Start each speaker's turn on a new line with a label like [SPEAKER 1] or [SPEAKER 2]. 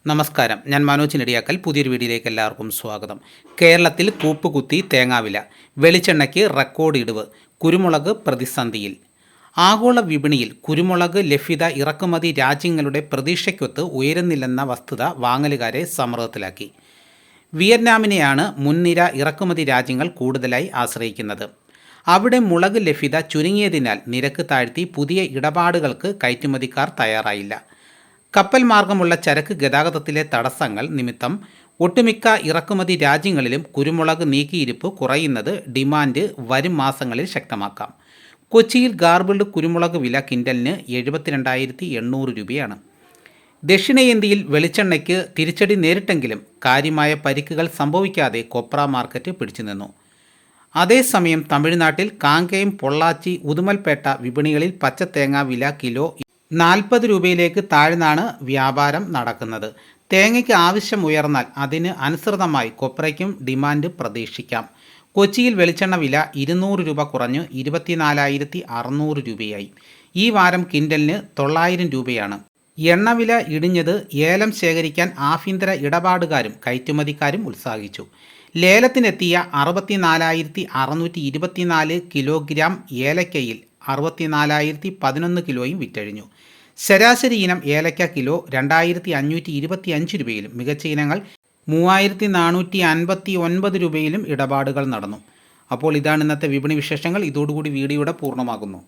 [SPEAKER 1] നമസ്കാരം, ഞാൻ മനോജ് നെടിയാക്കൽ. പുതിയൊരു വീഡിയോയിലേക്ക് എല്ലാവർക്കും സ്വാഗതം. കേരളത്തിൽ കൂപ്പുകുത്തി തേങ്ങാവില, വെളിച്ചെണ്ണയ്ക്ക് റെക്കോർഡ് ഇടിവ്, കുരുമുളക് പ്രതിസന്ധിയിൽ. ആഗോള വിപണിയിൽ കുരുമുളക് ലഭ്യത ഇറക്കുമതി രാജ്യങ്ങളുടെ പ്രതീക്ഷയ്ക്കൊത്ത് ഉയരുന്നില്ലെന്ന വസ്തുത വാങ്ങലുകാരെ സമ്മർദ്ദത്തിലാക്കി. വിയറ്റ്നാമിനെയാണ് മുൻനിര ഇറക്കുമതി രാജ്യങ്ങൾ കൂടുതലായി ആശ്രയിക്കുന്നത്. അവിടെ മുളക് ലഭ്യത ചുരുങ്ങിയതിനാൽ നിരക്ക് താഴ്ത്തി പുതിയ ഇടപാടുകൾക്ക് കയറ്റുമതിക്കാർ തയ്യാറായില്ല. കപ്പൽ മാർഗമുള്ള ചരക്ക് ഗതാഗതത്തിലെ തടസ്സങ്ങൾ നിമിത്തം ഒട്ടുമിക്ക ഇറക്കുമതി രാജ്യങ്ങളിലും കുരുമുളക് നീക്കിയിരിപ്പ് കുറയുന്നത് ഡിമാൻഡ് വരും മാസങ്ങളിൽ ശക്തമാക്കാം. കൊച്ചിയിൽ ഗാർബിൾഡ് കുരുമുളക് വില കിൻഡലിന് 72,800 രൂപയാണ്. ദക്ഷിണേന്ത്യയിൽ വെളിച്ചെണ്ണയ്ക്ക് തിരിച്ചടി നേരിട്ടെങ്കിലും കാര്യമായ പരിക്കുകൾ സംഭവിക്കാതെ കൊപ്ര മാർക്കറ്റ് പിടിച്ചുനിന്നു. അതേസമയം തമിഴ്നാട്ടിൽ കാങ്കയം, പൊള്ളാച്ചി, ഉദുമൽപേട്ട വിപണികളിൽ പച്ചത്തേങ്ങ വില കിലോ 40 രൂപയിലേക്ക് താഴ്ന്നാണ് വ്യാപാരം നടക്കുന്നത്. തേങ്ങയ്ക്ക് ആവശ്യം ഉയർന്നാൽ അതിന് അനുസൃതമായി കൊപ്രയ്ക്കും ഡിമാൻഡ് പ്രതീക്ഷിക്കാം. കൊച്ചിയിൽ വെളിച്ചെണ്ണ വില 200 രൂപ കുറഞ്ഞ് 24,600 രൂപയായി. ഈ വാരം കിൻഡലിന് 900 രൂപയാണ്. എണ്ണവില ഇടിഞ്ഞത് ഏലം ശേഖരിക്കാൻ ആഭ്യന്തര ഇടപാടുകാരും കയറ്റുമതിക്കാരും ഉത്സാഹിച്ചു. ലേലത്തിനെത്തിയ 64,624 കിലോഗ്രാം ഏലക്കയിൽ 64,011 കിലോയും വിറ്റഴിഞ്ഞു. ശരാശരി ഇനം ഏലക്ക കിലോ 2,525 രൂപയിലും മികച്ച ഇനങ്ങൾ 3,459 രൂപയിലും ഇടപാടുകൾ നടന്നു. അപ്പോൾ ഇതാണ് ഇന്നത്തെ വിപണി വിശേഷങ്ങൾ. ഇതോടുകൂടി വീഡിയോയുടെ പൂർണ്ണമാകുന്നു.